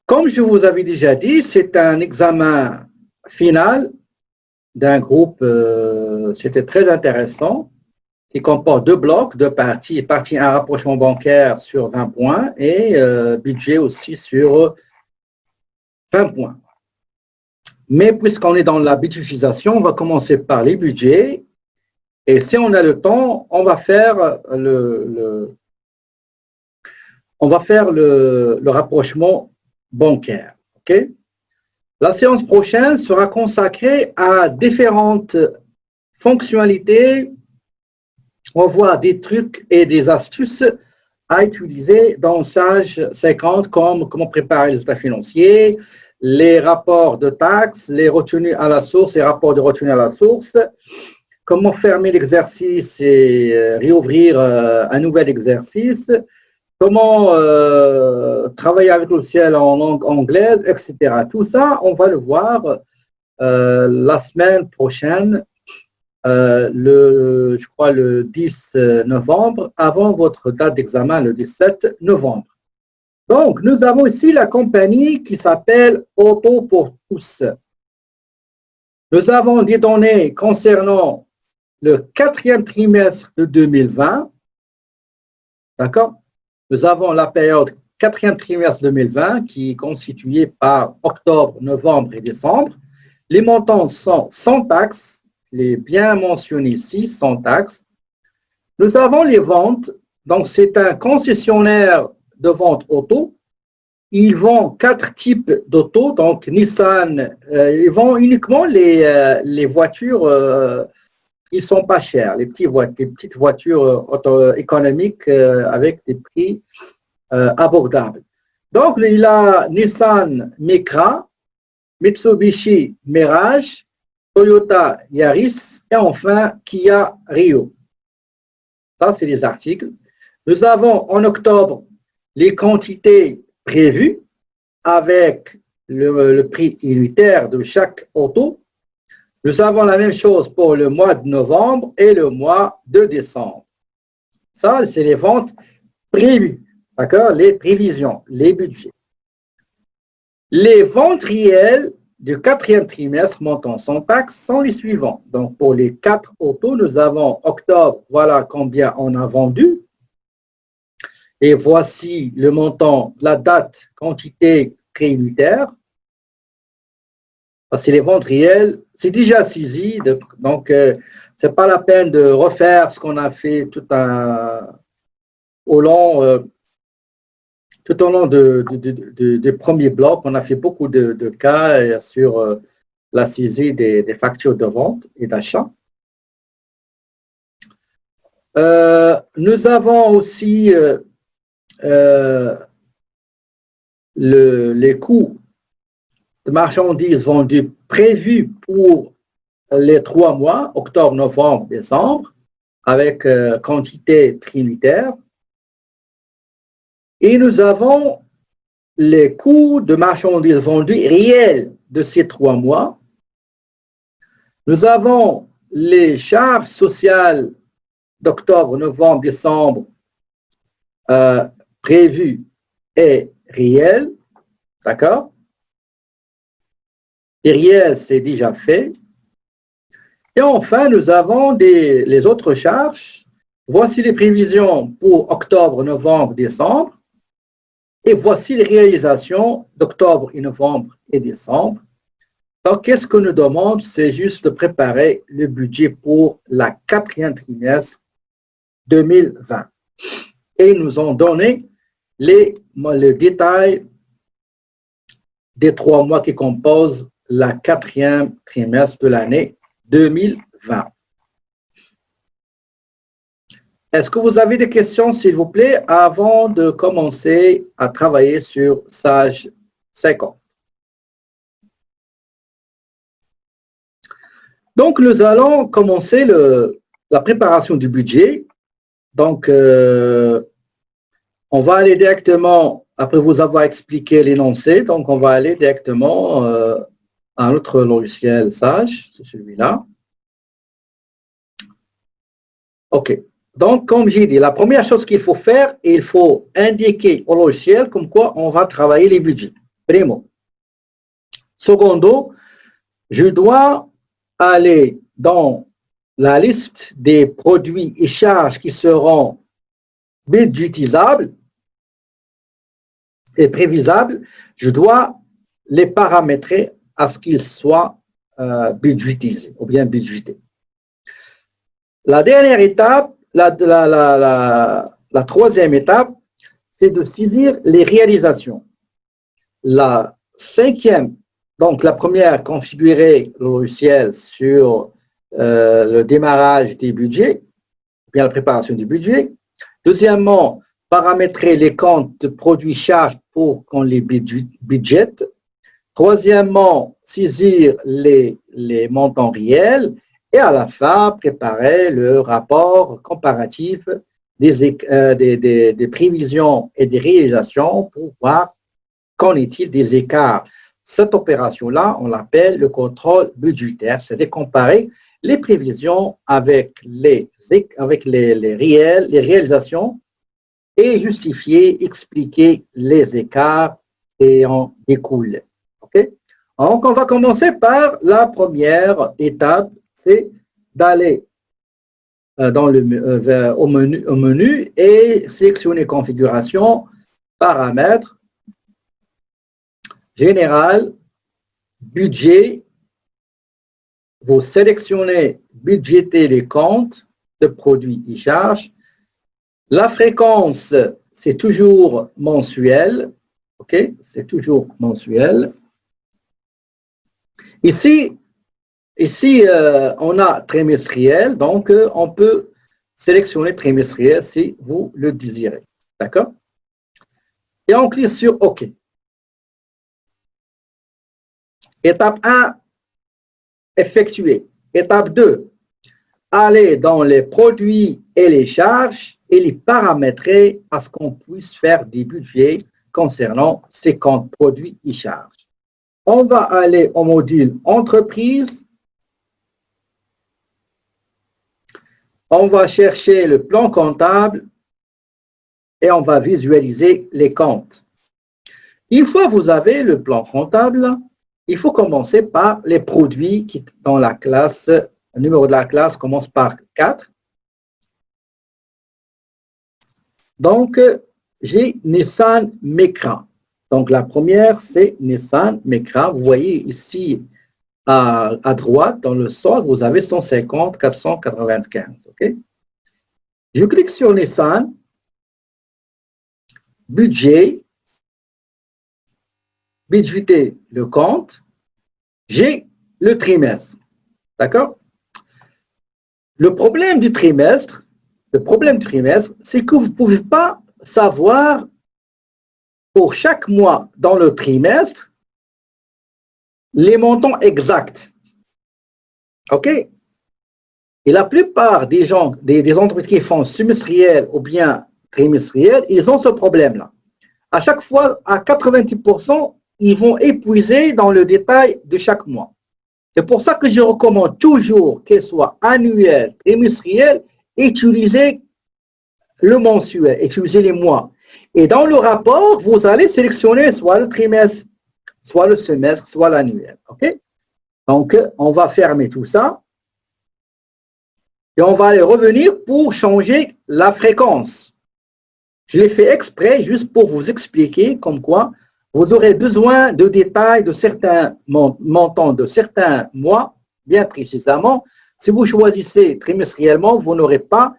Comme je vous avais déjà dit, c'est un examen final d'un groupe, c'était très intéressant, qui comporte deux blocs, deux parties. Partie 1, rapprochement bancaire sur 20 points et budget aussi sur 20 points. Mais puisqu'on est dans la budgétisation, on va commencer par les budgets. Et si on a le temps, on va faire le rapprochement bancaire. Okay? La séance prochaine sera consacrée à différentes fonctionnalités. On voit des trucs et des astuces à utiliser dans Sage 50 comme comment préparer les états financiers, les rapports de taxes, les retenues à la source et rapports de retenue à la source, comment fermer l'exercice et réouvrir un nouvel exercice, comment travailler avec le logiciel en langue anglaise, etc. Tout ça, on va le voir la semaine prochaine, je crois le 10 novembre, avant votre date d'examen, le 17 novembre. Donc, nous avons ici la compagnie qui s'appelle Auto pour tous. Nous avons des données concernant le 4e trimestre de 2020. D'accord? Nous avons la période 4e trimestre 2020 qui est constituée par octobre, novembre et décembre. Les montants sont sans taxes, les bien mentionnés ici, sans taxes. Nous avons les ventes, donc c'est un concessionnaire de vente auto. Ils vendent 4 types d'auto, donc Nissan, ils vendent uniquement les voitures, ils sont pas chers, les petites voitures économiques avec des prix abordables. Donc, il a Nissan Micra, Mitsubishi Mirage, Toyota Yaris et enfin Kia Rio. Ça, c'est les articles. Nous avons en octobre les quantités prévues avec le prix unitaire de chaque auto. Nous avons la même chose pour le mois de novembre et le mois de décembre. Ça, c'est les ventes prévues, d'accord? Les prévisions, les budgets. Les ventes réelles du 4e trimestre montant sans taxe sont les suivants. Donc, pour les 4 autos, nous avons octobre, voilà combien on a vendu. Et voici le montant, la date, quantité, prix unitaire. C'est les ventes réelles, c'est déjà saisi, donc ce n'est pas la peine de refaire ce qu'on a fait tout au long des premiers blocs. On a fait beaucoup de cas sur la saisie des factures de vente et d'achat. Nous avons aussi les coûts de marchandises vendues prévues pour les 3 mois, octobre, novembre, décembre, avec quantité prix unitaire. Et nous avons les coûts de marchandises vendues réels de ces 3 mois. Nous avons les charges sociales d'octobre, novembre, décembre prévues et réelles. D'accord? Et réel, c'est déjà fait. Et enfin, nous avons les autres charges. Voici les prévisions pour octobre, novembre, décembre. Et voici les réalisations d'octobre et novembre et décembre. Donc, qu'est-ce que nous demande? C'est juste de préparer le budget pour la 4e trimestre 2020. Et ils nous ont donné le détail des 3 mois qui composent la 4e trimestre de l'année 2020. Est-ce que vous avez des questions, s'il vous plaît, avant de commencer à travailler sur Sage 50? Donc, nous allons commencer la préparation du budget. Donc, on va aller directement, après vous avoir expliqué l'énoncé, donc on va aller directement à un autre logiciel Sage, c'est celui-là. OK. Donc, comme j'ai dit, la première chose qu'il faut faire, il faut indiquer au logiciel comme quoi on va travailler les budgets. Primo. Secondo, je dois aller dans la liste des produits et charges qui seront budgétisables et prévisables. Je dois les paramétrer à ce qu'ils soient budgétisés ou bien budgétés. La dernière étape, la troisième étape, c'est de saisir les réalisations. La cinquième, donc la première, configurer le logiciel sur le démarrage des budgets, bien la préparation du budget. Deuxièmement, paramétrer les comptes de produits-charges pour qu'on les budgète. Troisièmement, saisir les montants réels. Et à la fin, préparer le rapport comparatif des prévisions et des réalisations pour voir qu'en est-il des écarts. Cette opération-là, on l'appelle le contrôle budgétaire, c'est de comparer les prévisions avec les réalisations et justifier, expliquer les écarts et en découlent. Okay? Donc, on va commencer par la première étape, c'est d'aller au menu et sélectionner configuration, paramètres, général, budget. Vous sélectionnez budgéter les comptes de produits et charges. La fréquence, c'est toujours mensuel. OK? C'est toujours mensuel. Ici, on a trimestriel, donc on peut sélectionner trimestriel si vous le désirez. D'accord? Et on clique sur OK. Étape 1, effectuer. Étape 2, aller dans les produits et les charges et les paramétrer à ce qu'on puisse faire des budgets concernant ces comptes produits et charges. On va aller au module entreprise. On va chercher le plan comptable et on va visualiser les comptes. Une fois que vous avez le plan comptable, il faut commencer par les produits qui, dans la classe, le numéro de la classe commence par 4. Donc, j'ai Nissan Micra. Donc, la première, c'est Nissan Micra. Vous voyez ici, à droite, dans le solde, vous avez 150 495. OK? Je clique sur Nissan, budget, budgéter le compte, j'ai le trimestre. D'accord? Le problème du trimestre, c'est que vous ne pouvez pas savoir pour chaque mois dans le trimestre les montants exacts. OK? Et la plupart des gens, des entreprises qui font semestriel ou bien trimestriel, ils ont ce problème-là. À chaque fois, à 90%, ils vont épuiser dans le détail de chaque mois. C'est pour ça que je recommande toujours, qu'il soit annuel, trimestriel, utiliser le mensuel, utiliser les mois. Et dans le rapport, vous allez sélectionner soit le trimestre, soit le semestre, soit l'annuel. OK? Donc, on va fermer tout ça. Et on va aller revenir pour changer la fréquence. Je l'ai fait exprès juste pour vous expliquer comme quoi vous aurez besoin de détails de certains montants, de certains mois, bien précisément. Si vous choisissez trimestriellement, vous n'aurez pas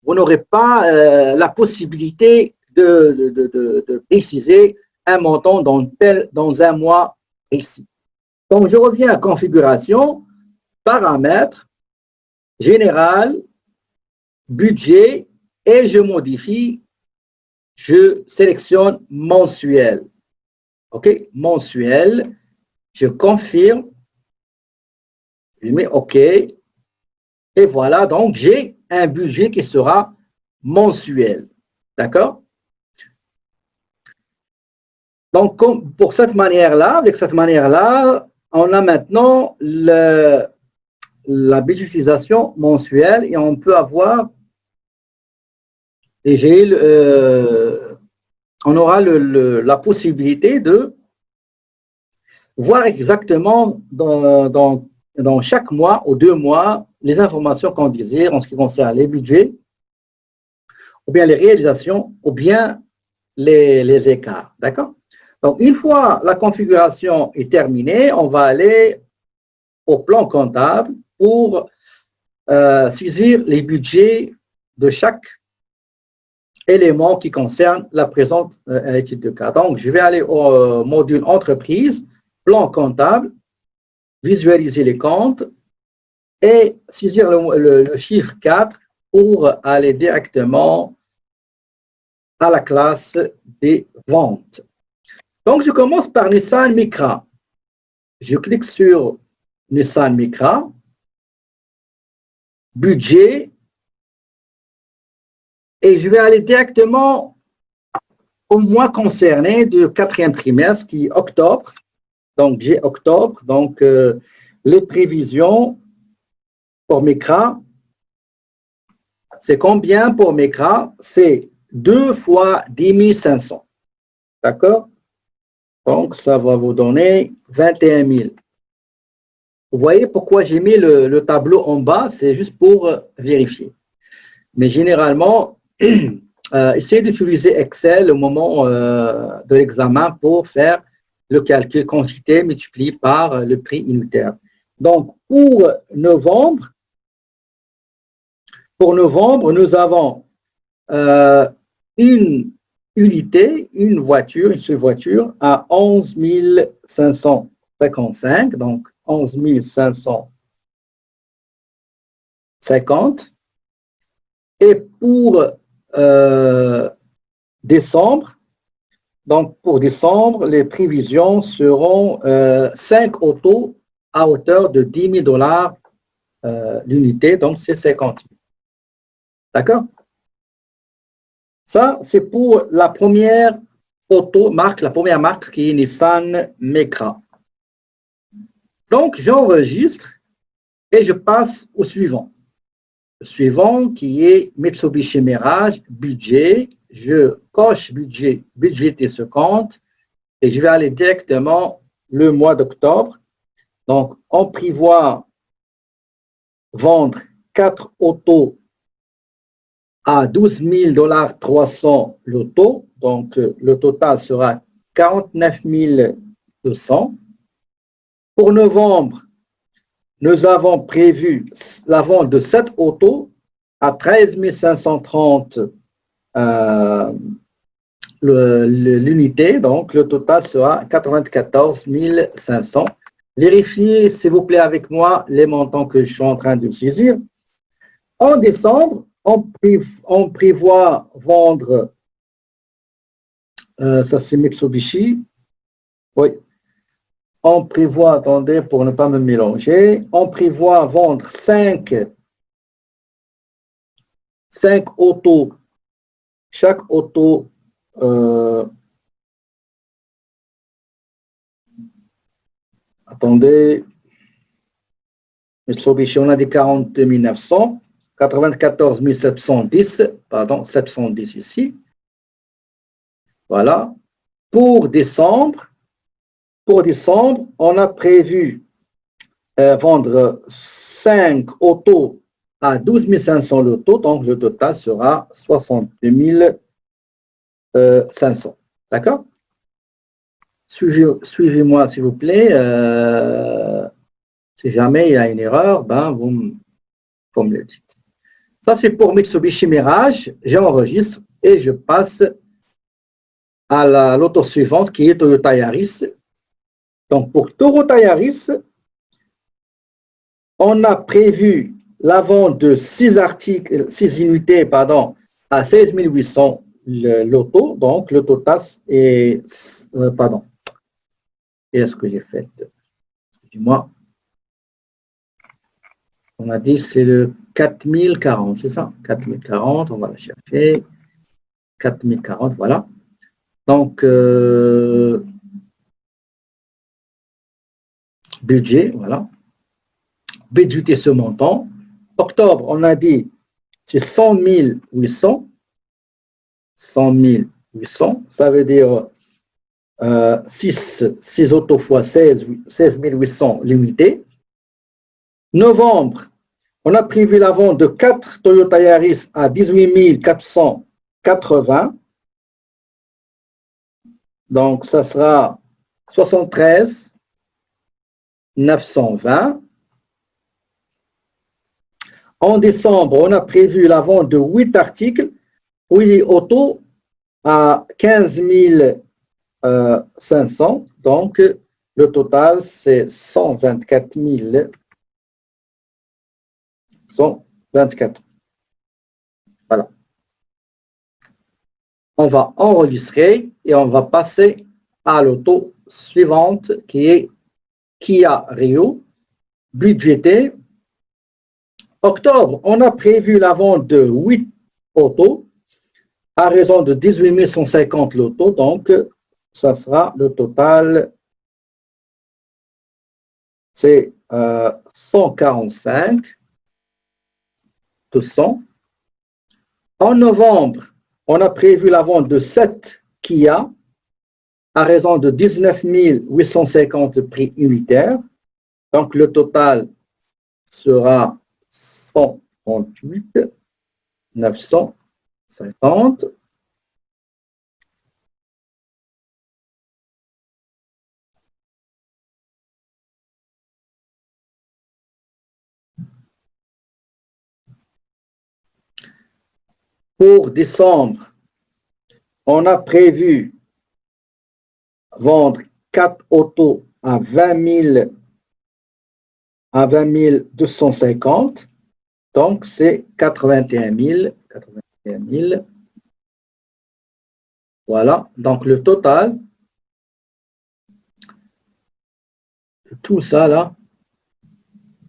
la possibilité de préciser un montant dans un mois précis. Donc, je reviens à configuration, paramètres, général, budget, et je modifie, je sélectionne mensuel. OK? Mensuel, je confirme, je mets OK, et voilà, donc j'ai un budget qui sera mensuel. D'accord? Donc, pour cette manière-là, avec cette manière-là, on a maintenant la budgétisation mensuelle et on peut avoir, et on aura la possibilité de voir exactement dans chaque mois ou 2 mois les informations qu'on désire en ce qui concerne les budgets, ou bien les réalisations, ou bien les écarts. D'accord? Donc, une fois la configuration est terminée, on va aller au plan comptable pour saisir les budgets de chaque élément qui concerne la présente étude de cas. Donc, je vais aller au module entreprise, plan comptable, visualiser les comptes et saisir le chiffre 4 pour aller directement à la classe des ventes. Donc, je commence par Nissan Micra. Je clique sur Nissan Micra, budget, et je vais aller directement au mois concerné du 4e trimestre, qui est octobre. Donc, j'ai octobre. Donc, les prévisions pour Micra, c'est combien pour Micra? C'est 2 fois 10 500. D'accord? Donc, ça va vous donner 21 000. Vous voyez pourquoi j'ai mis le tableau en bas? C'est juste pour vérifier. Mais généralement, essayez d'utiliser Excel au moment de l'examen pour faire le calcul quantité multiplié par le prix unitaire. Donc, pour novembre, nous avons une unité, une voiture, une seule voiture à 11 555, donc 11 550. Et pour décembre, donc pour décembre, les prévisions seront 5 autos à hauteur de 10 000 $ l'unité, donc c'est 50 000. D'accord? Ça, c'est pour la première auto marque, la première marque qui est Nissan Micra. Donc, j'enregistre et je passe au suivant. Le suivant qui est Mitsubishi Mirage, budget. Je coche budget, budgéter ce compte et je vais aller directement le mois d'octobre. Donc, on prévoit vendre 4 autos à 12 300 l'auto. Donc, le total sera 49 200. Pour novembre, nous avons prévu la vente de 7 autos à 13 530 l'unité. Donc, le total sera 94 500. Vérifiez, s'il vous plaît, avec moi, les montants que je suis en train de saisir. En décembre, on prévoit vendre, ça c'est Mitsubishi, oui, on prévoit, attendez pour ne pas me mélanger, on prévoit vendre 5 autos, chaque auto, attendez, Mitsubishi, on a dit 42 900, 94 710, pardon, 710 ici. Voilà. Pour décembre, on a prévu vendre 5 autos à 12 500 l'auto, donc le total sera 62 500. D'accord? Suivez-moi, s'il vous plaît. Si jamais il y a une erreur, ben, vous me le dites. Ça, c'est pour Mitsubishi Mirage. J'enregistre et je passe à l'auto suivante qui est Toyota Yaris. Donc, pour Toyota Yaris, on a prévu la vente de 6 unités à 16 800 l'auto. Donc, le total est... pardon. Qu'est-ce que j'ai fait? Dis-moi. On a dit c'est le 4040, c'est ça? 4040, on va la chercher. 4040, voilà. Donc, budget, voilà. Budgéter ce montant. Octobre, on a dit c'est 100 800. 100 800, ça veut dire 6 autos fois 16 800 limités. Novembre, on a prévu la vente de 4 Toyota Yaris à 18 480. Donc, ça sera 73 920. En décembre, on a prévu la vente de 8 articles, 8 autos à 15 500. Donc, le total, c'est 124 124. Voilà. On va enregistrer et on va passer à l'auto suivante qui est Kia Rio, budgété. Octobre, on a prévu la vente de 8 autos à raison de 18 150 l'auto. Donc, ça sera le total, c'est 145 200. En novembre, on a prévu la vente de 7 Kia à raison de 19 850 prix unitaire. Donc, le total sera 138 950. Pour décembre, on a prévu vendre 4 autos à 20 250. Donc, c'est 81 000. Voilà. Donc, le total, tout ça là,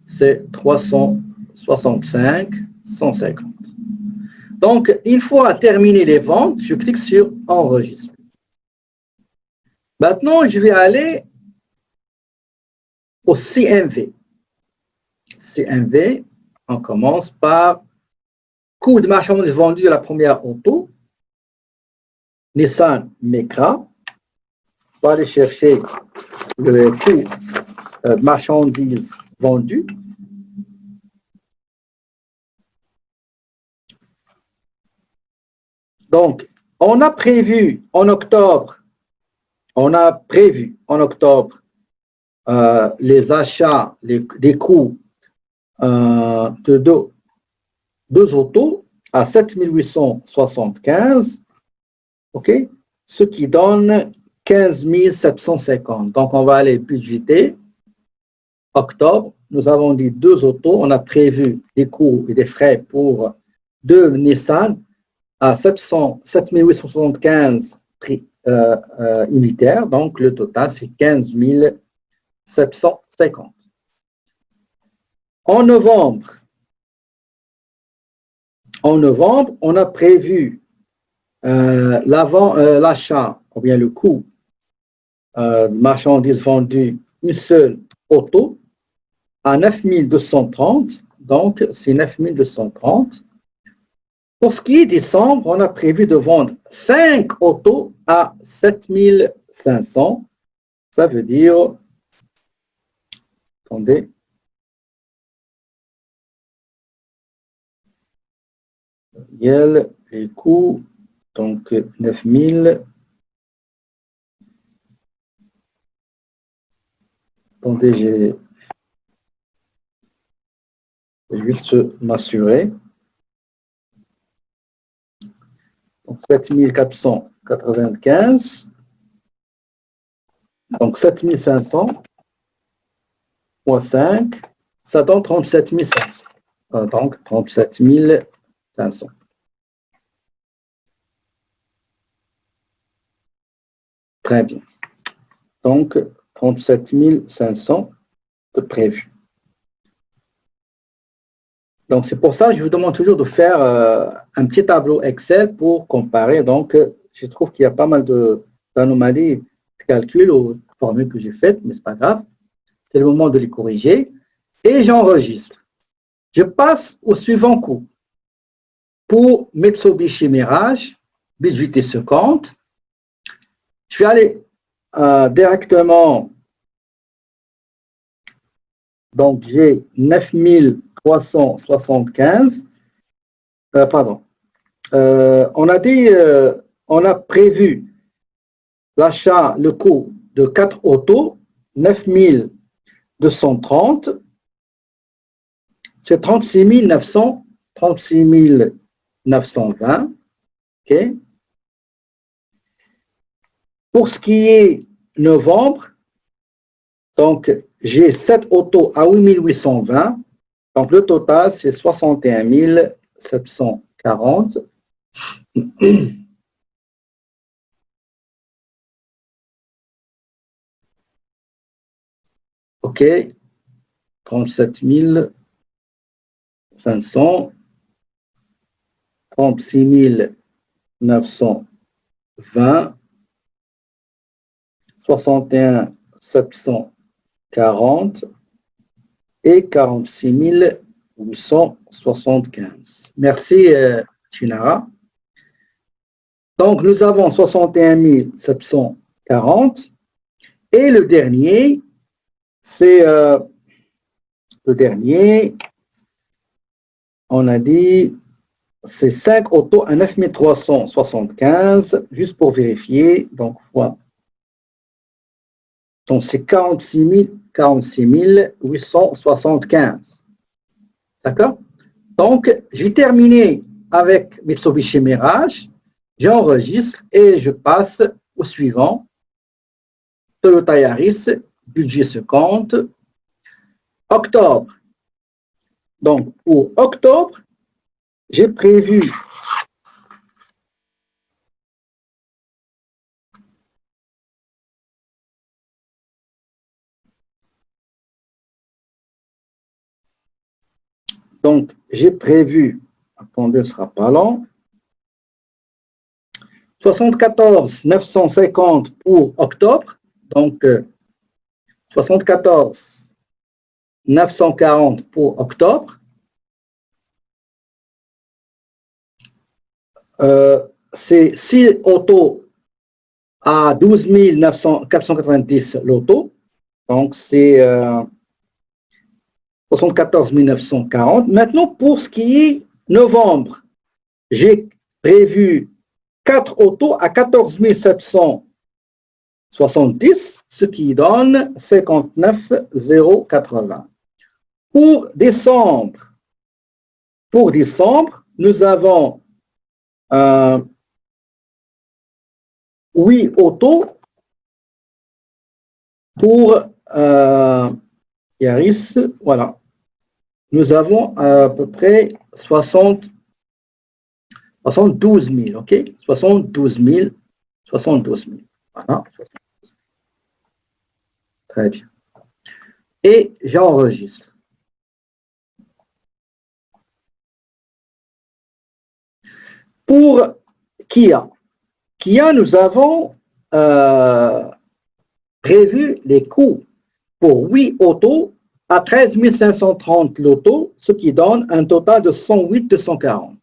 c'est 365 150. Donc, une fois terminé les ventes, je clique sur enregistrer. Maintenant, je vais aller au CMV. CMV, on commence par coût de marchandises vendues de la première auto, Nissan Micra. On va aller chercher le coût de marchandises vendues. Donc, on a prévu en octobre, les achats, des coûts de deux autos à 7 875, ok, ce qui donne 15 750. Donc, on va aller budgéter. Octobre, nous avons dit 2 autos, on a prévu des coûts et des frais pour 2 Nissan à 7 875 prix unitaire, donc le total c'est 15 750. En novembre, on a prévu l'achat, ou bien le coût marchandises vendues, une seule auto à 9 230, donc c'est 9 230. Pour ce qui est décembre, on a prévu de vendre 5 autos à 7 500. Ça veut dire, attendez, les coûts, donc 9 000. Attendez, je vais juste m'assurer. Donc 7 495. Donc 7 500 fois 5, ça donne 37 500. Donc 37 500. Très bien. Donc 37 500 de prévu. Donc c'est pour ça que je vous demande toujours de faire un petit tableau Excel pour comparer. Donc je trouve qu'il y a pas mal d'anomalies de calcul aux formules que j'ai faites, mais ce n'est pas grave. C'est le moment de les corriger. Et j'enregistre. Je passe au suivant coût. Pour Mitsubishi Mirage, budgété ce compte, je vais aller directement, donc j'ai 9375, pardon, on a dit, on a prévu l'achat, le coût de 4 autos, 9230, c'est 36 920, ok. Pour ce qui est novembre, donc j'ai 7 autos à 8820, donc le total c'est 61 740. Ok, 37 500, 36 920, 61 740 et 46 875. Merci, Chinara. Donc, nous avons 61 740 et le dernier, c'est le dernier, on a dit, c'est 5 autos à 9375, juste pour vérifier, donc, voilà. Donc, c'est 46 875. D'accord? Donc, j'ai terminé avec Mitsubishi Mirage, j'enregistre et je passe au suivant. Toyota Yaris, budget se compte. Octobre. Donc, pour octobre, j'ai prévu attendez, ce ne sera pas long, 74 950 pour octobre, donc 74 940 pour octobre. C'est 6 autos à 12 490 l'auto, donc c'est 74 940. Maintenant, pour ce qui est novembre, j'ai prévu 4 autos à 14 770, ce qui donne 59 080. Pour décembre, nous avons 8 autos pour Yaris, voilà. Nous avons à peu près 72 000, ok? 72 000. Voilà. Très bien. Et j'enregistre. Pour Kia, nous avons prévu les coûts pour 8 autos à 13 530 l'auto, ce qui donne un total de 108 240.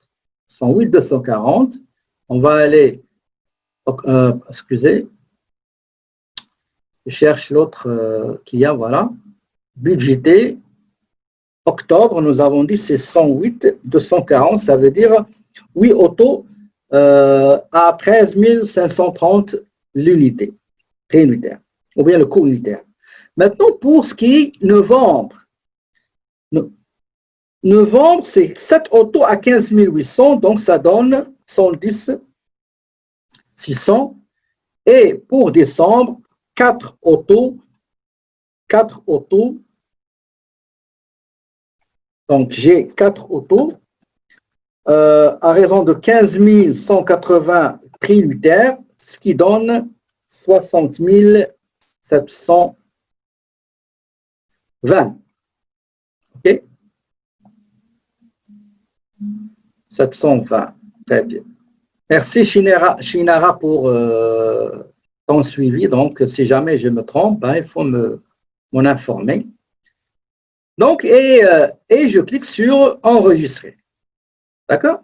108 240. On va aller, excusez, je cherche l'autre Kia, voilà. Budgété, octobre, nous avons dit c'est 108 240, ça veut dire 8 autos à 13 530 l'unité, prix unitaire, ou bien le coût unitaire. Maintenant, pour ce qui est novembre, c'est 7 autos à 15 800, donc ça donne 110 600. Et pour décembre, 4 autos, donc j'ai 4 autos, à raison de 15 180 prix unitaire, ce qui donne 60 720. OK? 720. Très bien. Merci Shinara pour ton suivi. Donc, si jamais je me trompe, ben, il faut m'en informer. Donc, et je clique sur enregistrer. D'accord?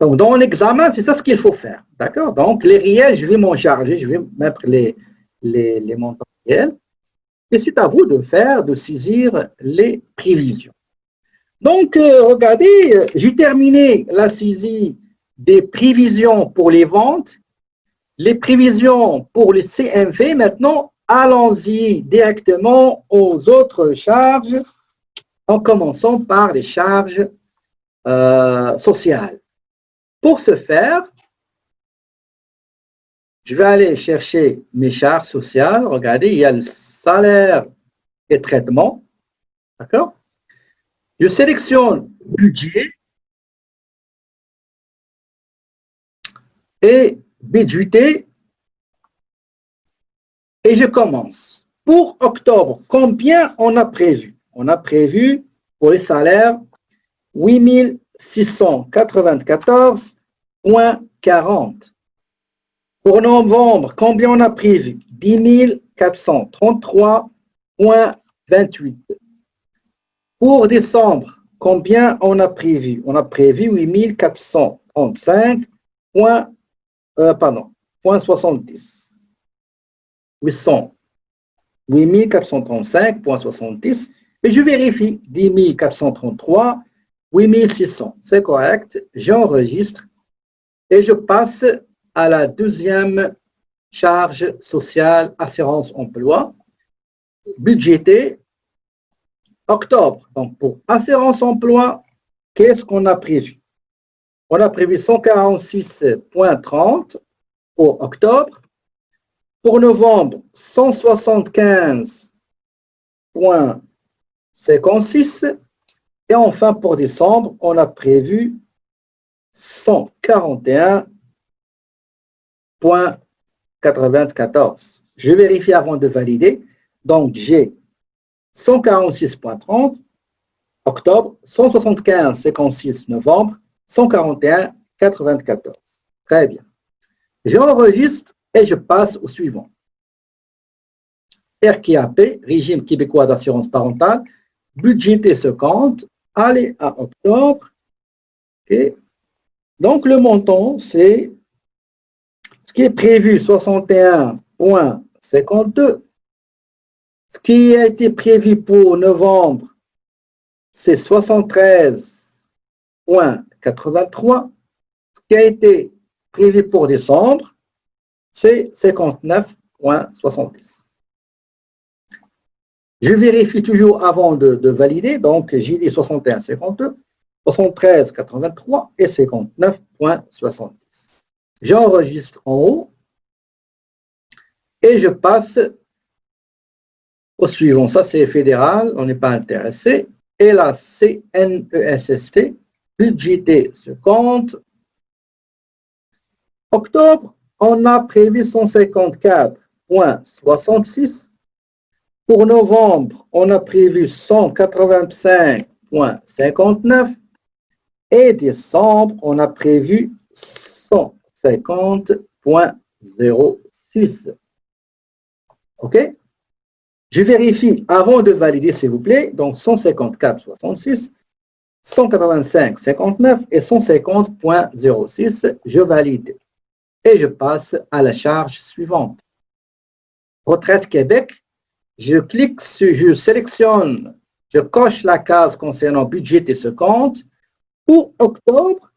Donc, dans l'examen, c'est ça ce qu'il faut faire. D'accord? Donc, les réels, je vais m'en charger, je vais mettre les les montants réels. Et c'est à vous de faire, de saisir les prévisions. Donc, regardez, j'ai terminé la saisie des prévisions pour les ventes, les prévisions pour les CMV. Maintenant, allons-y directement aux autres charges, en commençant par les charges sociales. Pour ce faire, je vais aller chercher mes charges sociales. Regardez, il y a le salaire et traitement. D'accord? Je sélectionne budget et budgété et je commence. Pour octobre, combien on a prévu? On a prévu pour les salaires 8 694,40. Pour novembre, combien on a prévu? 10 433,28. Pour décembre, combien on a prévu? On a prévu 8 435,70. 8435,70. Et je vérifie. 10 433, 8600. C'est correct. J'enregistre et je passe à la deuxième charge sociale assurance emploi budgétée octobre. Donc, pour assurance emploi, qu'est-ce qu'on a prévu? On a prévu 146,30 pour octobre. Pour novembre, 175,56. Et enfin, pour décembre, on a prévu 141,94. Je vérifie avant de valider. Donc, j'ai 146,30 octobre, 175,56 novembre, 141,94. Très bien. J'enregistre et je passe au suivant. RQAP, Régime québécois d'assurance parentale, budgété ce compte, aller à octobre. Okay. Donc, le montant, c'est ce qui est prévu, 61,52. Ce qui a été prévu pour novembre, c'est 73,83. Ce qui a été prévu pour décembre, c'est 59,70. Je vérifie toujours avant de valider. Donc, j'ai dit 61,52, 73,83 et 59,70. J'enregistre en haut et je passe au suivant. Ça, c'est fédéral, on n'est pas intéressé. Et la CNESST, budgété ce compte. Octobre, on a prévu 154,66. Pour novembre, on a prévu 185,59. Et décembre, on a prévu 150,06. OK? Je vérifie avant de valider, s'il vous plaît. Donc, 154,66, 185,59 et 150,06. Je valide. Et je passe à la charge suivante. Retraite Québec. Je clique sur, je sélectionne, je coche la case concernant budget et ce compte. Pour octobre,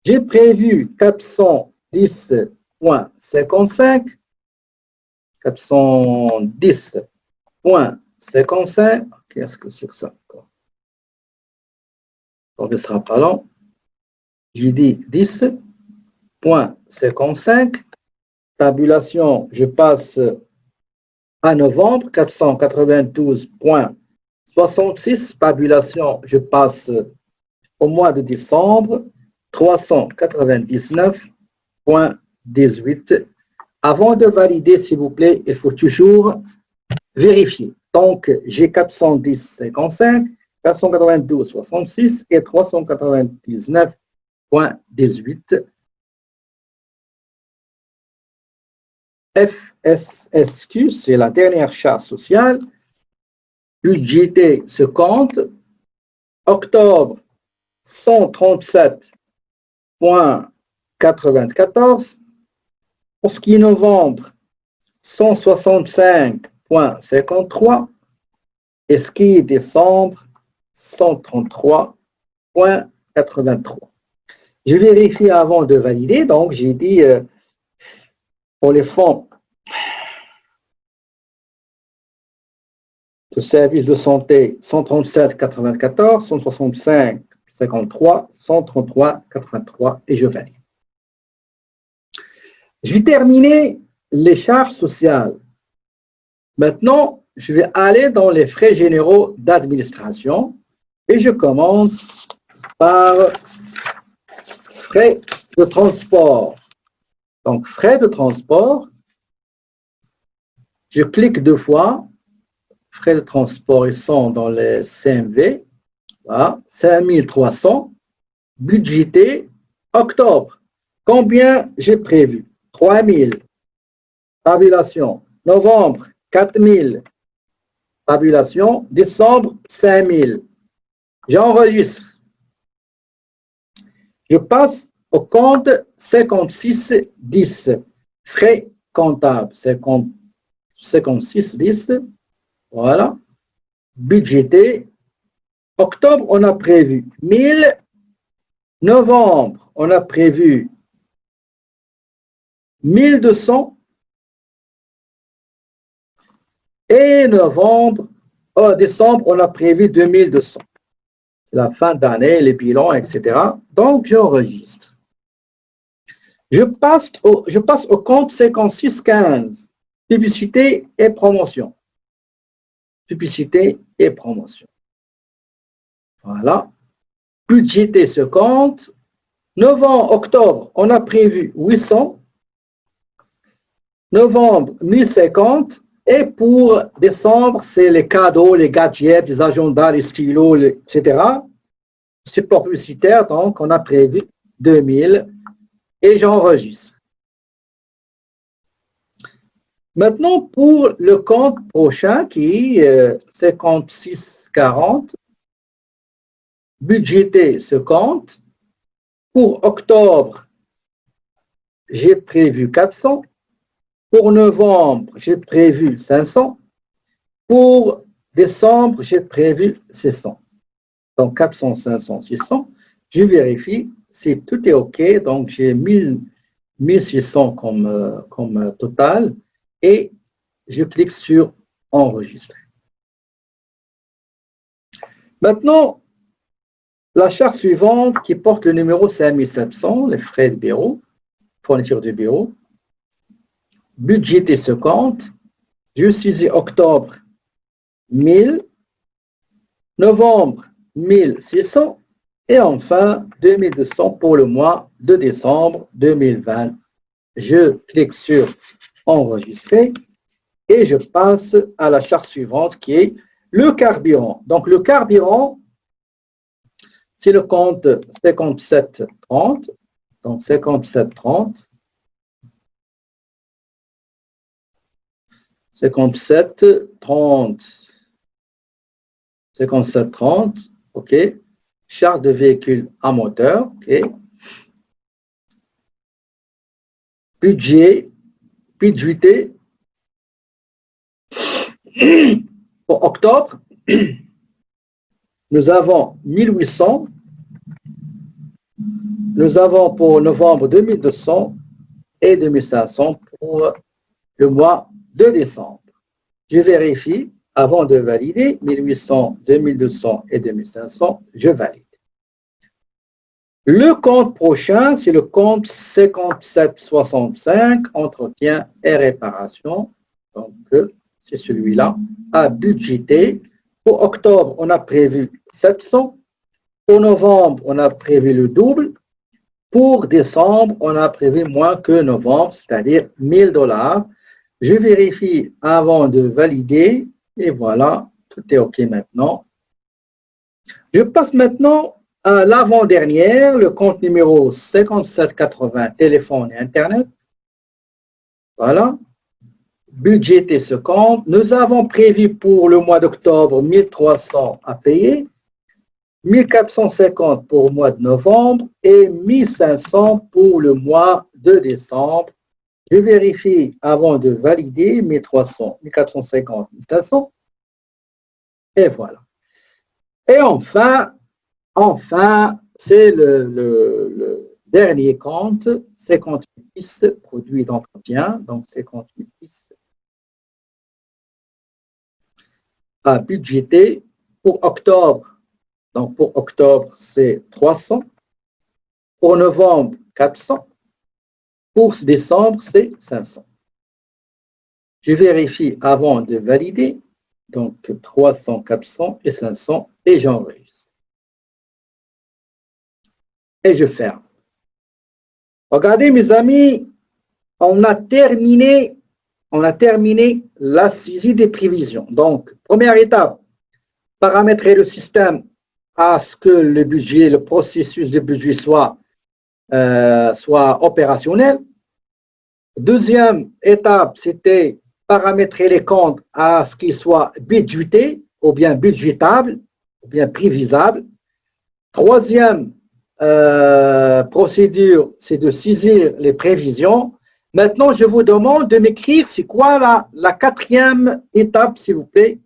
j'ai prévu 410,55. 410,55. Qu'est-ce que c'est que ça? Donc, ce ne sera pas long. J'ai dit 10,55. Tabulation, je passe à novembre, 492,66. Tabulation, je passe au mois de décembre, 399,18. Avant de valider, s'il vous plaît, il faut toujours vérifier. Donc, j'ai 410,55, 492,66 et 399,18. FSSQ, c'est la dernière charge sociale. Budgété ce compte. Octobre, 137,94. Pour ce qui est novembre, 165,53 et ce qui est décembre, 133,83. Je vérifie avant de valider, donc j'ai dit pour les fonds de services de santé, 137,94, 165,53, 133,83 et je valide. Je vais terminer les charges sociales. Maintenant, je vais aller dans les frais généraux d'administration et je commence par frais de transport. Donc, frais de transport, je clique 2 fois. Frais de transport, ils sont dans les CMV. Voilà, 5300. Budgété, octobre. Combien j'ai prévu? 3000. Tabulation. Novembre, 4000. Tabulation. Décembre, 5000. J'enregistre. Je passe au compte 5610. Frais comptables. 5610. Voilà. Budgété. Octobre, on a prévu 1000. Novembre, on a prévu 1200. Et décembre, on a prévu 2200. La fin d'année, les bilans, etc. Donc, j'enregistre. Je passe au compte 5615. Publicité et promotion. Publicité et promotion. Voilà. Budgéter ce compte. Novembre, octobre, on a prévu 800. Novembre, 1050. Et pour décembre, c'est les cadeaux, les gadgets, les agendas, les stylos, etc. Support publicitaire, donc on a prévu 2000 et j'enregistre. Maintenant, pour le compte prochain qui est 5640, budgéter ce compte. Pour octobre, j'ai prévu 400. Pour novembre, j'ai prévu 500. Pour décembre, j'ai prévu 600. Donc, 400, 500, 600. Je vérifie si tout est OK. Donc, j'ai 1600 comme total. Et je clique sur enregistrer. Maintenant, la charge suivante qui porte le numéro 5700, les frais de bureau, fourniture de bureau. Budgéter ce compte. Je saisis octobre 1000, novembre 1600 et enfin 2200 pour le mois de décembre 2020. Je clique sur enregistrer et je passe à la charge suivante qui est le carburant. Donc le carburant, c'est le compte 5730. Donc 5730. 5730, OK. Charge de véhicule à moteur, OK. Budgété pour octobre, nous avons 1800. Nous avons pour novembre 2200 et 2500 pour le mois de décembre. Je vérifie avant de valider 1800, 2200 et 2500, je valide. Le compte prochain, c'est le compte 5765, entretien et réparation. Donc, c'est celui-là, à budgéter. Pour octobre, on a prévu 700. Pour novembre, on a prévu le double. Pour décembre, on a prévu moins que novembre, c'est-à-dire 1000 $. Je vérifie avant de valider et voilà, tout est OK maintenant. Je passe maintenant à l'avant-dernière, le compte numéro 5780, téléphone et Internet. Voilà. Budgéter ce compte. Nous avons prévu pour le mois d'octobre 1300 à payer, 1450 pour le mois de novembre et 1500 pour le mois de décembre. Je vérifie avant de valider 1300, 1450, 1500. Et voilà. Et enfin, c'est le dernier compte, 58 pièces produits d'entretien, donc 58 pièces à budgéter pour octobre. Donc pour octobre, c'est 300. Pour novembre, 400. Pour décembre, c'est 500. Je vérifie avant de valider. Donc 300, 400 et 500 et j'enregistre. Et je ferme. Regardez mes amis, on a terminé la saisie des prévisions. Donc, première étape, paramétrer le système à ce que le budget, le processus de budget soit opérationnel. Deuxième étape, c'était paramétrer les comptes à ce qu'ils soient budgétés, ou bien budgétables, ou bien prévisables. Troisième procédure, c'est de saisir les prévisions. Maintenant, je vous demande de m'écrire c'est quoi la quatrième étape, s'il vous plaît,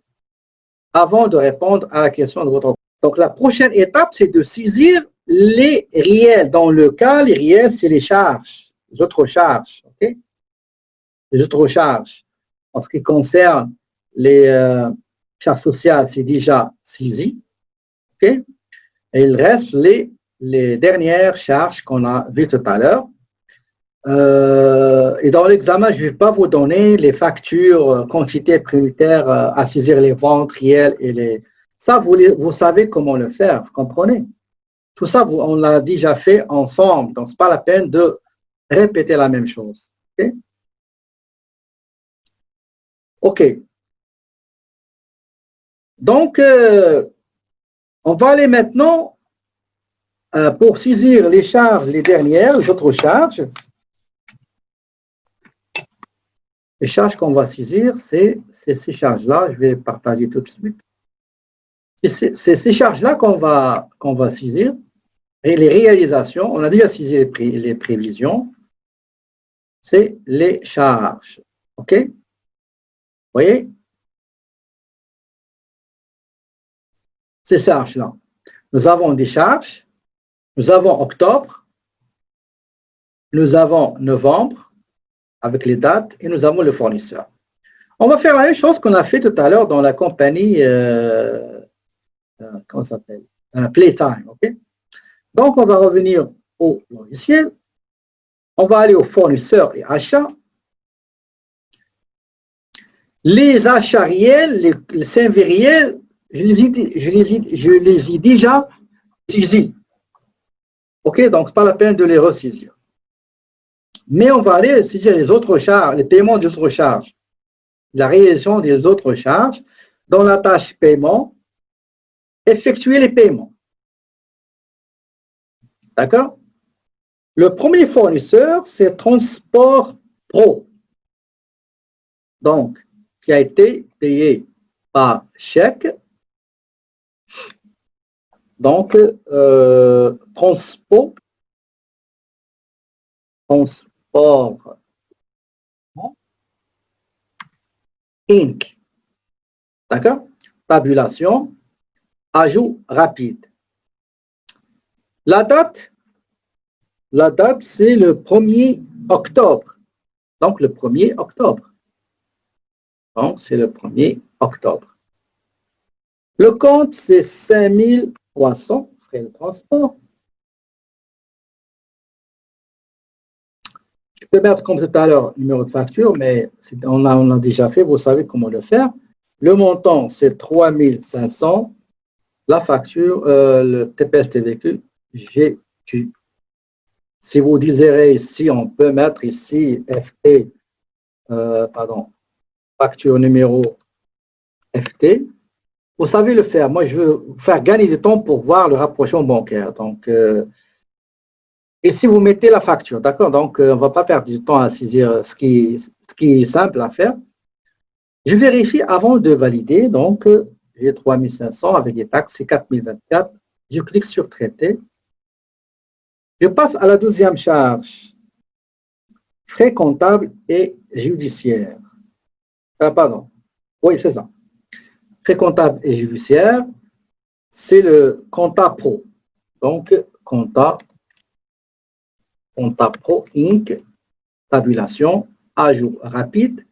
avant de répondre à la question de votre. Donc, la prochaine étape, c'est de saisir les réels. Dans le cas, les réels, c'est les charges, les autres charges. Okay? Les autres charges. En ce qui concerne les charges sociales, c'est déjà saisi. Okay? Et il reste les dernières charges qu'on a vues tout à l'heure. Et dans l'examen, je ne vais pas vous donner les factures, quantités prioritaires à saisir les ventes réelles et les. Ça, vous savez comment le faire, vous comprenez? Tout ça, on l'a déjà fait ensemble, donc ce n'est pas la peine de répéter la même chose. OK? OK. Donc, on va aller maintenant pour saisir les charges, les dernières, les autres charges. Les charges qu'on va saisir, c'est ces charges-là. Je vais partager tout de suite. C'est ces charges-là qu'on va saisir. Et les réalisations, on a déjà saisi les prévisions. C'est les charges. OK? Vous voyez? Ces charges-là. Nous avons des charges. Nous avons octobre. Nous avons novembre avec les dates et nous avons le fournisseur. On va faire la même chose qu'on a fait tout à l'heure dans la compagnie, comment ça s'appelle? Playtime, ok? Donc, on va revenir au logiciel. On va aller au fournisseur et achats. Les achats réels, les services réels, je les ai déjà saisis. Ok, donc ce n'est pas la peine de les ressaisir. Mais on va aller saisir les autres charges, les paiements des autres charges. La réalisation des autres charges dans la tâche paiement, effectuer les paiements. D'accord? Le premier fournisseur, c'est Transport Pro. Donc, qui a été payé par chèque. Donc, Transport Inc. D'accord? Tabulation, ajout rapide. La date, c'est le 1er octobre. Donc, le 1er octobre. Donc, c'est le 1er octobre. Le compte, c'est 5300 frais de transport. Je peux mettre comme tout à l'heure numéro de facture, mais on a déjà fait, vous savez comment le faire. Le montant, c'est 3500. La facture, le TPS TVQ, GQ. Si vous désirez ici, on peut mettre ici FT, facture numéro FT. Vous savez le faire. Moi, je veux vous faire gagner du temps pour voir le rapprochement bancaire. Donc, et si vous mettez la facture, d'accord? Donc, on ne va pas perdre du temps à saisir ce qui est simple à faire. Je vérifie avant de valider. Donc, j'ai 3500 avec les taxes, c'est 4024. Je clique sur traiter. Je passe à la deuxième charge. Frais comptables et judiciaires. Pardon. Oui, c'est ça. Frais comptables et judiciaires, c'est le compta pro. Donc, compta pro Inc., tabulation, ajout rapide.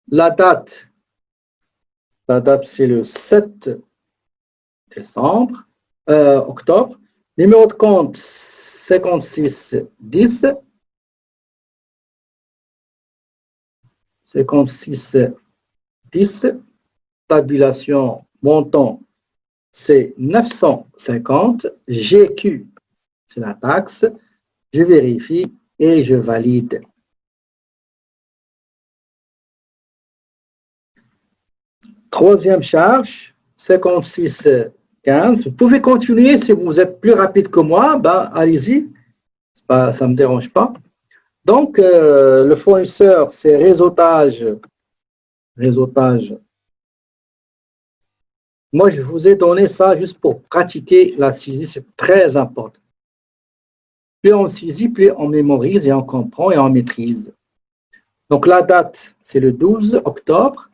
La date, c'est le 7 décembre, octobre. Numéro de compte 5610. 5610. Tabulation montant, c'est 950. GQ, c'est la taxe. Je vérifie et je valide. Troisième charge, 5615. Vous pouvez continuer si vous êtes plus rapide que moi. Ben, allez-y, ça ne me dérange pas. Donc, le fournisseur, c'est réseautage. Moi, je vous ai donné ça juste pour pratiquer la saisie. C'est très important. Plus on saisit, plus on mémorise et on comprend et on maîtrise. Donc, la date, c'est le 12 octobre.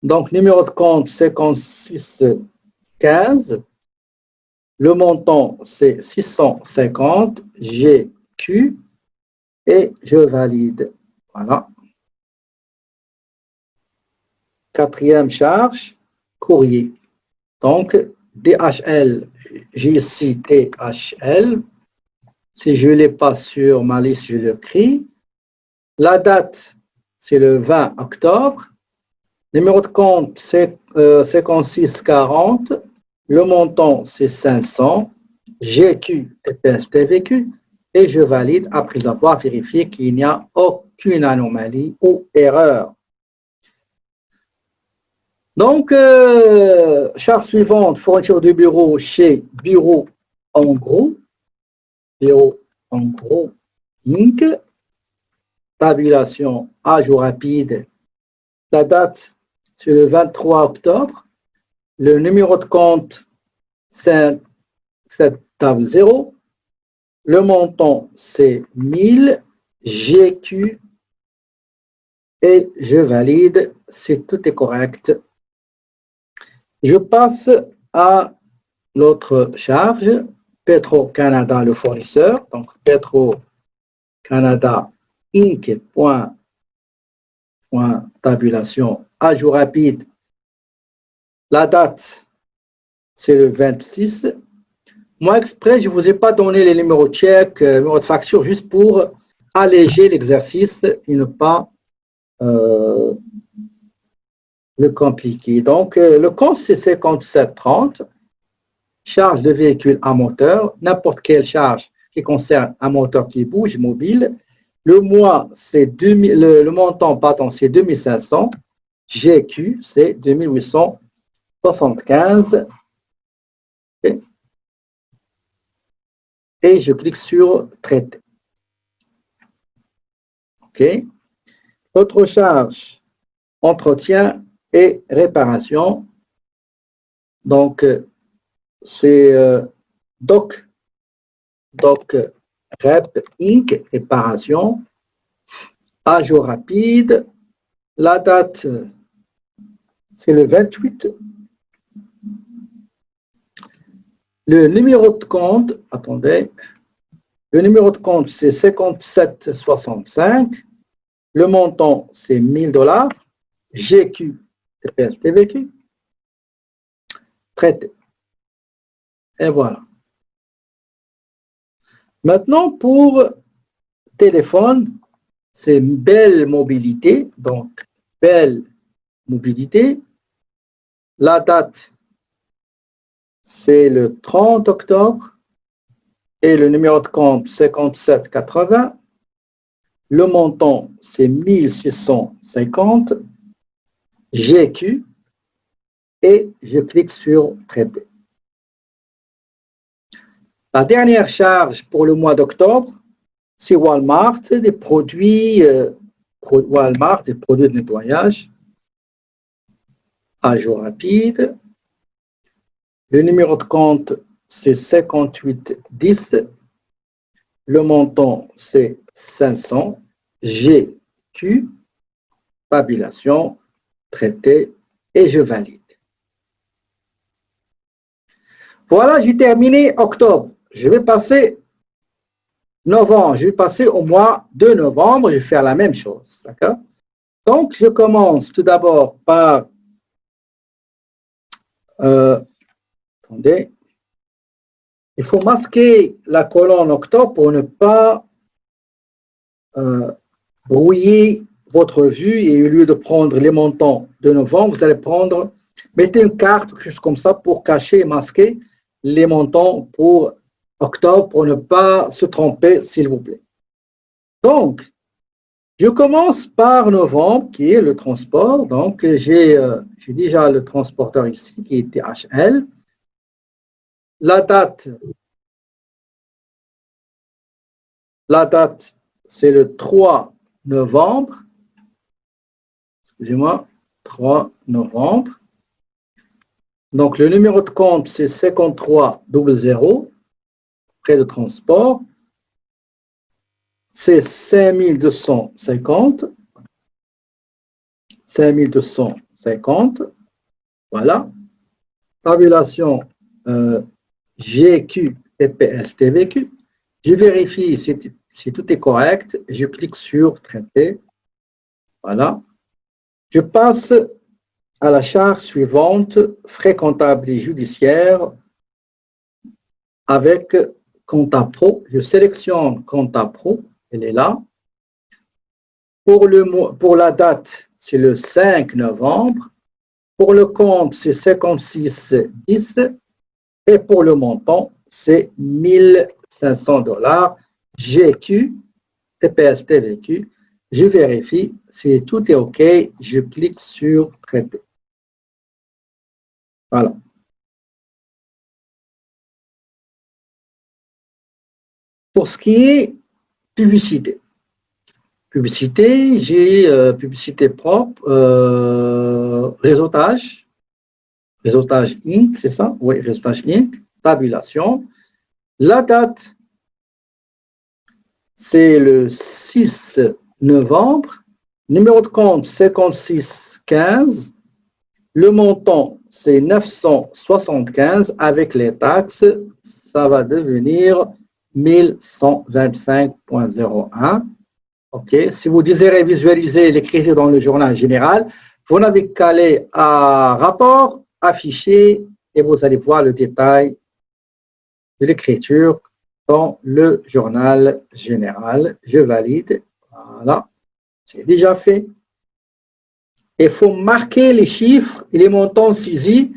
Donc, numéro de compte 5615. Le montant, c'est 650. GQ. Et je valide. Voilà. Quatrième charge, courrier. Donc, DHL, j'ai ici DHL. Si je ne l'ai pas sur ma liste, je l'écris. La date, c'est le 20 octobre. Numéro de compte, c'est 5640. Le montant, c'est 500. GQ, TPS, TVQ. Et je valide après avoir vérifié qu'il n'y a aucune anomalie ou erreur. Donc, charte suivante, fourniture de bureau chez Bureau en gros. Bureau en gros, Inc. Tabulation à jour rapide. La date, c'est le 23 octobre. Le numéro de compte, 5700. Le montant, c'est 1000. GQ. Et je valide si tout est correct. Je passe à l'autre charge. Petro-Canada, le fournisseur. Donc, Petro-Canada Inc. Tabulation à jour rapide. La date, c'est le 26. Moi, exprès, je ne vous ai pas donné les numéros de chèque, numéros de facture, juste pour alléger l'exercice et ne pas le compliquer. Donc, le compte, c'est 5730. Charge de véhicule à moteur, n'importe quelle charge qui concerne un moteur qui bouge, mobile. Le mois, c'est le montant, pardon, c'est 2500. GQ, c'est 2875. Et je clique sur traiter. OK. Autre charge, entretien et réparation. Donc, c'est Doc Rep Inc. Réparation. À jour rapide. La date, c'est le 28. Le numéro de compte, attendez, le numéro de compte, c'est 5765. Le montant, c'est 1000 $. GQ, TPS, TVQ. Traité. Et voilà. Maintenant, pour téléphone, c'est Belle Mobilité. Donc, Belle Mobilité. La date, c'est le 30 octobre. Et le numéro de compte, 5780. Le montant, c'est 1650. GQ. Et je clique sur Traiter. La dernière charge pour le mois d'octobre, c'est Walmart, des produits Walmart, des produits de nettoyage. À jour rapide. Le numéro de compte, c'est 5810. Le montant, c'est 500. GQ, tabulation, traité, et je valide. Voilà, j'ai terminé octobre. Je vais passer novembre. Je vais passer au mois de novembre. Je vais faire la même chose. D'accord? Donc, je commence tout d'abord par... attendez. Il faut masquer la colonne octobre pour ne pas brouiller votre vue, et au lieu de prendre les montants de novembre, vous allez prendre, mettez une carte, juste comme ça, pour cacher et masquer les montants pour octobre, pour ne pas se tromper, s'il vous plaît. Donc, je commence par novembre, qui est le transport. Donc, j'ai déjà le transporteur ici, qui est DHL. La date, c'est le 3 novembre. Excusez-moi, 3 novembre. Donc, le numéro de compte, c'est 5300, frais de transport. C'est 5250. 5250. Voilà. Tabulation GQ, TPS, TVQ. Je vérifie si tout est correct. Je clique sur traiter. Voilà. Je passe à la charge suivante, frais comptables et judiciaires avec Compta Pro. Je sélectionne Compta Pro, elle est là. Pour la date, c'est le 5 novembre. Pour le compte, c'est 5610. Et pour le montant, c'est 1500 $. GQ, TPS, TVQ. Je vérifie si tout est OK. Je clique sur traiter. Voilà. Pour ce qui est publicité. Publicité, j'ai publicité propre, réseautage. Réseautage Inc., c'est ça? Oui, réseautage Inc. Tabulation. La date, c'est le 6 novembre. Numéro de compte, 5615. Le montant, c'est 975. Avec les taxes, ça va devenir 1125,01. OK. Si vous désirez visualiser l'écriture dans le journal général, vous n'avez qu'à aller à rapport, afficher, et vous allez voir le détail de l'écriture dans le journal général. Je valide. Voilà. C'est déjà fait. Il faut marquer les chiffres et les montants saisis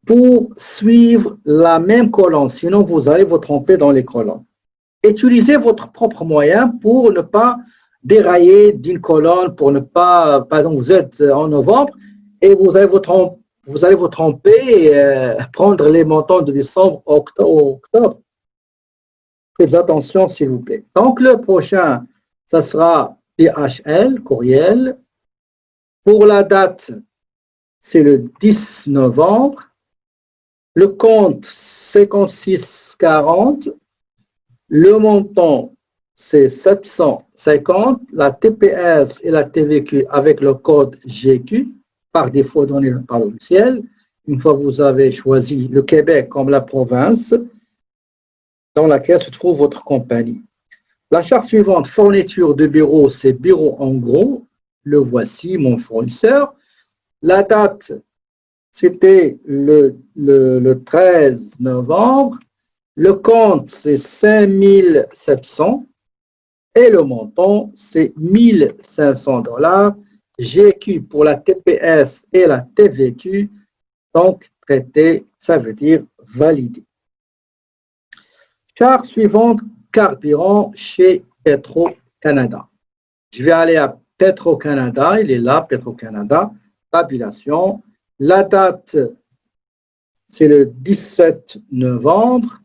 pour suivre la même colonne. Sinon, vous allez vous tromper dans les colonnes. Utilisez votre propre moyen pour ne pas dérailler d'une colonne, pour ne pas, par exemple, vous êtes en novembre et vous allez vous tromper et prendre les montants de décembre, octobre. Faites attention, s'il vous plaît. Donc, le prochain, ça sera DHL, courriel. Pour la date, c'est le 10 novembre. Le compte, 5640. Le montant, c'est 750. La TPS et la TVQ avec le code GQ, par défaut donné par le logiciel. Une fois que vous avez choisi le Québec comme la province dans laquelle se trouve votre compagnie. La charte suivante, fourniture de bureau, c'est bureau en gros. Le voici, mon fournisseur. La date, c'était le 13 novembre. Le compte, c'est 5700. Et le montant, c'est 1500 $. GQ pour la TPS et la TVQ. Donc, traité, ça veut dire validé. Charte suivante, carburant chez Petro-Canada. Je vais aller à Petro-Canada, il est là, Petro-Canada, tabulation. La date, c'est le 17 novembre.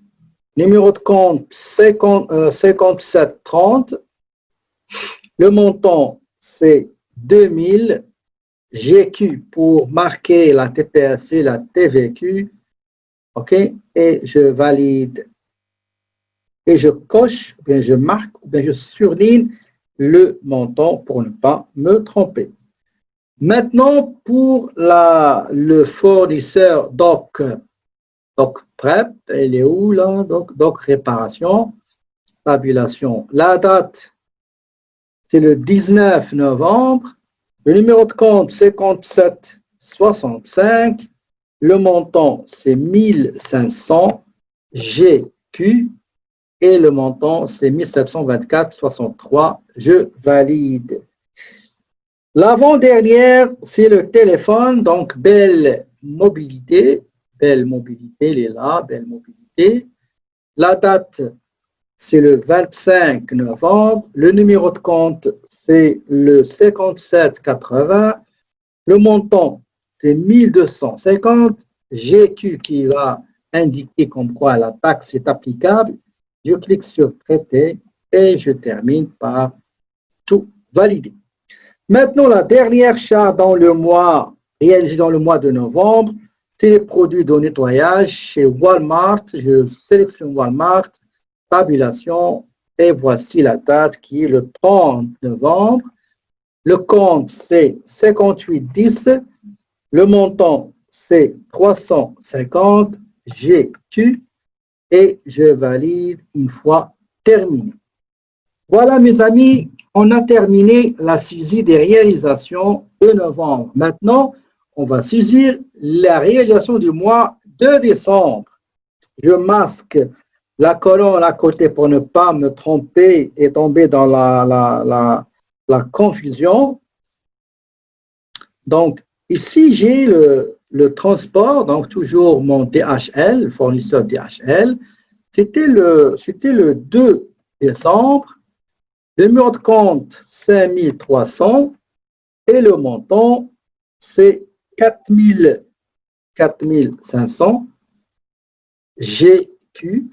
Numéro de compte, 5730. Le montant, c'est 2000. GQ pour marquer la TPS et la TVQ. OK? Et je valide. et je coche, ou bien je marque, ou bien je surligne le montant pour ne pas me tromper. Maintenant, pour le fournisseur doc prep, elle est où là? Doc réparation, tabulation. La date, c'est le 19 novembre. Le numéro de compte, 5765. Le montant, c'est 1500 GQ. Et le montant, c'est 1724,63. Je valide. L'avant-dernière, c'est le téléphone, donc Belle Mobilité. Belle Mobilité, elle est là, Belle Mobilité. La date, c'est le 25 novembre. Le numéro de compte, c'est le 5780. Le montant, c'est 1250. GQ qui va indiquer comme quoi la taxe est applicable. Je clique sur traiter et je termine par tout valider. Maintenant, la dernière charge dans le mois, réalisée dans le mois de novembre, c'est les produits de nettoyage chez Walmart. Je sélectionne Walmart, tabulation, et voici la date qui est le 30 novembre. Le compte, c'est 5810. Le montant, c'est 350 GQ. Et je valide une fois terminé. Voilà, mes amis, on a terminé la saisie des réalisations de novembre. Maintenant, on va saisir la réalisation du mois de décembre. Je masque la colonne à côté pour ne pas me tromper et tomber dans la confusion. Donc, ici, j'ai le transport, donc toujours mon DHL, fournisseur DHL. C'était le 2 décembre. Le numéro de compte, 5300. Et le montant, c'est 4500 GQ.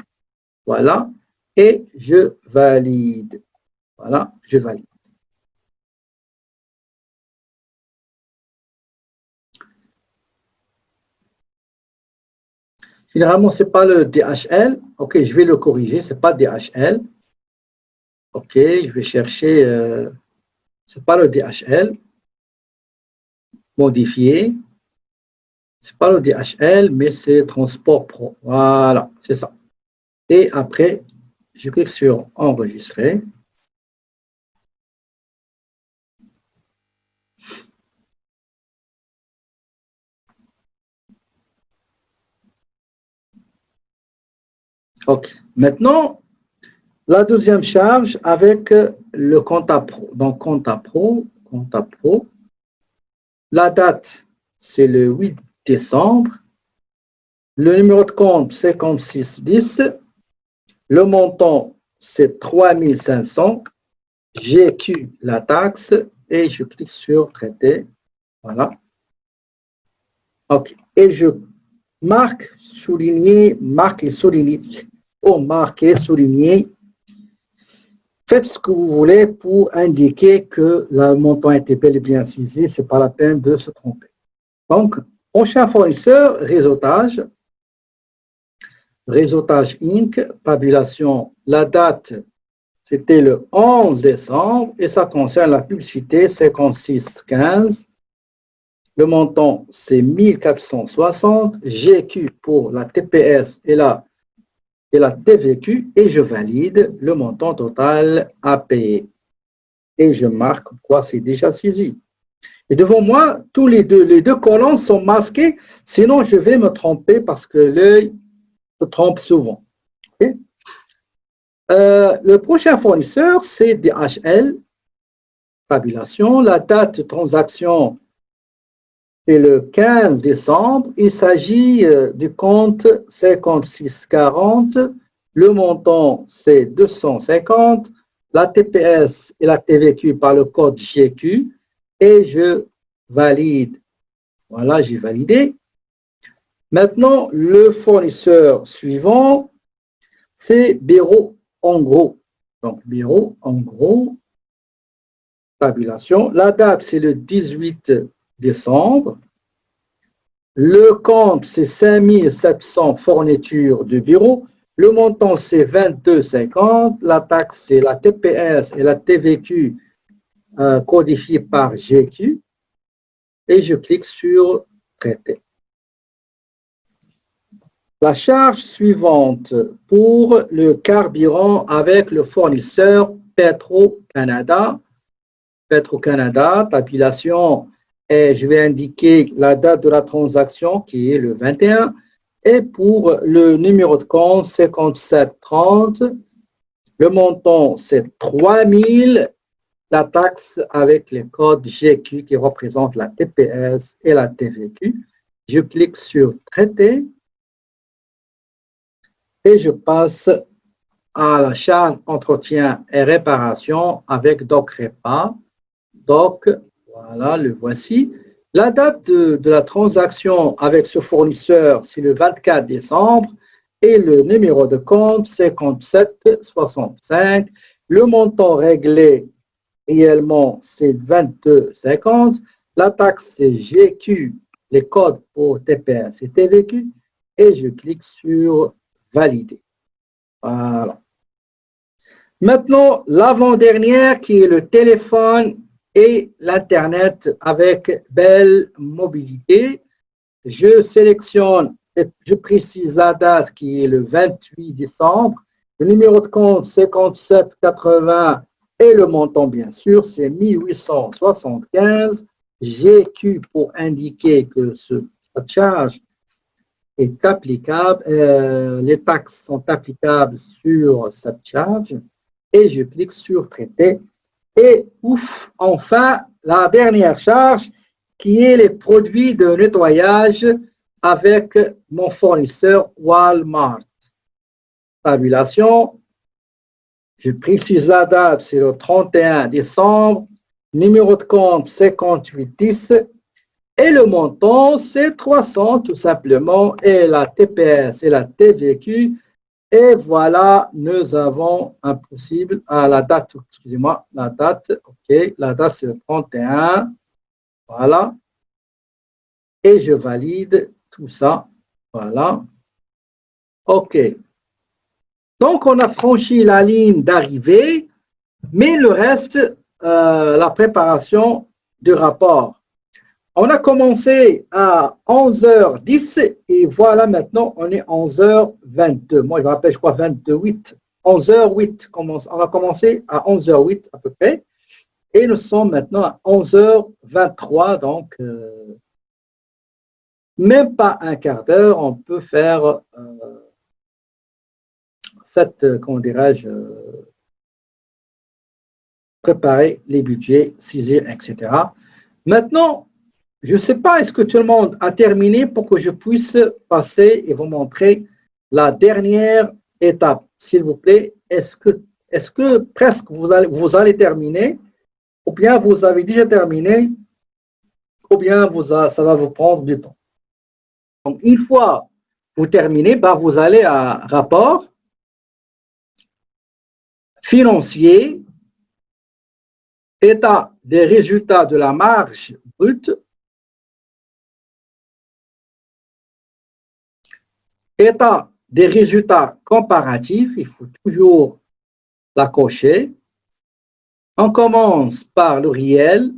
Voilà. Et je valide. Voilà, je valide. Généralement, ce n'est pas le DHL. OK, je vais le corriger. Ce n'est pas DHL. OK, je vais chercher. Ce n'est pas le DHL. Modifier. Ce n'est pas le DHL, mais c'est Transport Pro. Voilà, c'est ça. Et après, je clique sur Enregistrer. OK. Maintenant, la deuxième charge avec le compta pro. Donc, compta pro. La date, c'est le 8 décembre. Le numéro de compte, 5610. Le montant, c'est 3500. GQ, la taxe. Et je clique sur Traiter. Voilà. OK. Et je marque, souligner, marque et souligner. Oh, marquer, souligner. Faites ce que vous voulez pour indiquer que le montant a été bel et bien saisi. Ce n'est pas la peine de se tromper. Donc, prochain fournisseur, réseautage. Réseautage Inc. Tabulation. La date, c'était le 11 décembre et ça concerne la publicité 5615. Le montant, c'est 1460. GQ pour la TPS et la TVQ et je valide le montant total à payer. Et je marque quoi c'est déjà saisi. Et devant moi, les deux colonnes sont masquées, sinon je vais me tromper parce que l'œil se trompe souvent. Okay? Le prochain fournisseur, c'est DHL. Tabulation. La date de transaction, c'est le 15 décembre. Il s'agit du compte 5640. Le montant, c'est 250. La TPS et la TVQ par le code GQ. Et je valide. Voilà, j'ai validé. Maintenant, le fournisseur suivant, c'est Bureau en gros. Donc, Bureau en gros. Tabulation. La date, c'est le 18 décembre. Le compte, c'est 5700 fournitures de bureau. Le montant, c'est 22,50. La taxe, c'est la TPS et la TVQ codifiée par GQ. Et je clique sur traiter. La charge suivante pour le carburant avec le fournisseur Petro-Canada. Petro-Canada, tabulation, et je vais indiquer la date de la transaction qui est le 21. Et pour le numéro de compte 5730, le montant c'est 3000. La taxe avec les codes GQ qui représentent la TPS et la TVQ. Je clique sur traiter et je passe à la charge entretien et réparation avec DocRepa. Doc, voilà, le voici. La date de la transaction avec ce fournisseur, c'est le 24 décembre et le numéro de compte 5765. Le montant réglé réellement, c'est 22,50. La taxe, c'est GQ, les codes pour TPS et TVQ. Et je clique sur valider. Voilà. Maintenant, l'avant-dernière qui est le téléphone et l'Internet avec Bell Mobilité. Je sélectionne et je précise la date qui est le 28 décembre. Le numéro de compte 5780 et le montant, bien sûr, c'est 1875. GQ pour indiquer que cette charge est applicable. Les taxes sont applicables sur cette charge. Et je clique sur traiter. Et ouf, enfin, la dernière charge qui est les produits de nettoyage avec mon fournisseur Walmart. Tabulation. Je précise la date, c'est le 31 décembre. Numéro de compte 5810. Et le montant, c'est 300 tout simplement. Et la TPS et la TVQ. Et voilà, nous avons un possible à la date, excusez-moi, la date, ok, la date c'est le 31, voilà. Et je valide tout ça, voilà. Ok. Donc, on a franchi la ligne d'arrivée, mais le reste, la préparation du rapport. On a commencé à 11h10 et voilà maintenant on est 11h22. Moi je me rappelle, je crois 22h08. 11h08, on a commencé à 11h08 à peu près et nous sommes maintenant à 11h23, donc même pas un quart d'heure, on peut faire comment dirais-je, préparer les budgets, saisir, etc. Maintenant, je ne sais pas, est-ce que tout le monde a terminé pour que je puisse passer et vous montrer la dernière étape, s'il vous plaît. Est-ce que presque vous allez terminer, ou bien vous avez déjà terminé, ou bien ça va vous prendre du temps. Donc, une fois vous terminez, vous allez à rapport financier, état des résultats de la marge brute, état des résultats comparatifs, il faut toujours la cocher. On commence par le réel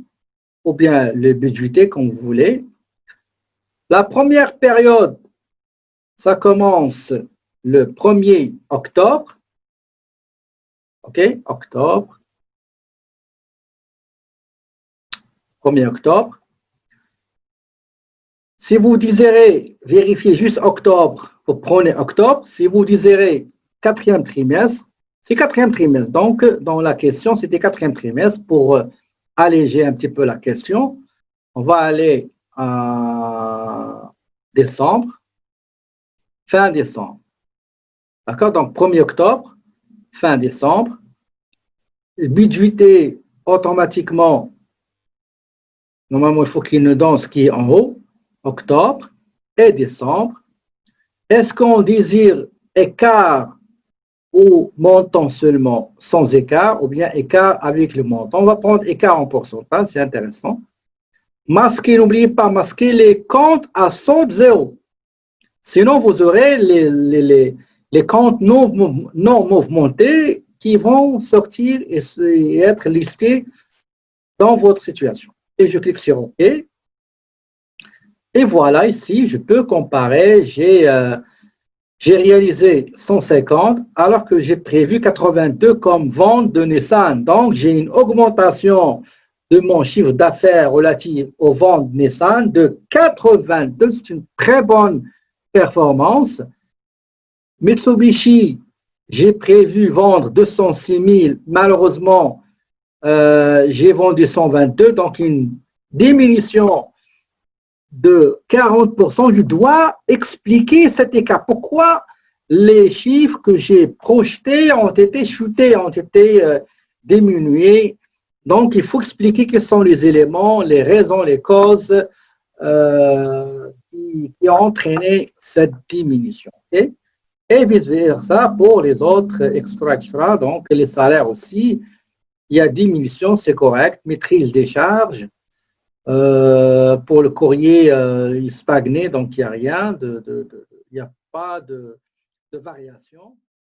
ou bien le budgété, comme vous voulez. La première période, ça commence le 1er octobre. OK, octobre. 1er octobre. Si vous désirez vérifier juste octobre, vous prenez octobre. Si vous désirez 4e trimestre, c'est 4e trimestre. Donc, dans la question, c'était 4e trimestre. Pour alléger un petit peu la question, on va aller à décembre, fin décembre. D'accord? Donc, 1er octobre, fin décembre. Budgété automatiquement, normalement, il faut qu'il nous donne ce qui est en haut, octobre et décembre. Est-ce qu'on désire écart ou montant seulement sans écart, ou bien écart avec le montant? On va prendre écart en pourcentage, c'est intéressant. Masquer, n'oubliez pas, masquer les comptes à solde zéro. Sinon, vous aurez les comptes non mouvementés qui vont sortir et être listés dans votre situation. Et je clique sur OK. Et voilà, ici, je peux comparer. J'ai réalisé 150 alors que j'ai prévu 82 comme vente de Nissan. Donc, j'ai une augmentation de mon chiffre d'affaires relatif aux ventes Nissan de 82. C'est une très bonne performance. Mitsubishi, j'ai prévu vendre 206 000. Malheureusement, j'ai vendu 122, donc une diminution de 40%. Je dois expliquer cet écart. Pourquoi les chiffres que j'ai projetés ont été chutés, ont été diminués. Donc, il faut expliquer quels sont les éléments, les raisons, les causes qui ont entraîné cette diminution. Okay? Et vice-versa pour les autres extra. Donc, les salaires aussi, il y a diminution, c'est correct, maîtrise des charges. Pour le courrier, il stagnait, donc il n'y a rien, il n'y a pas de variation.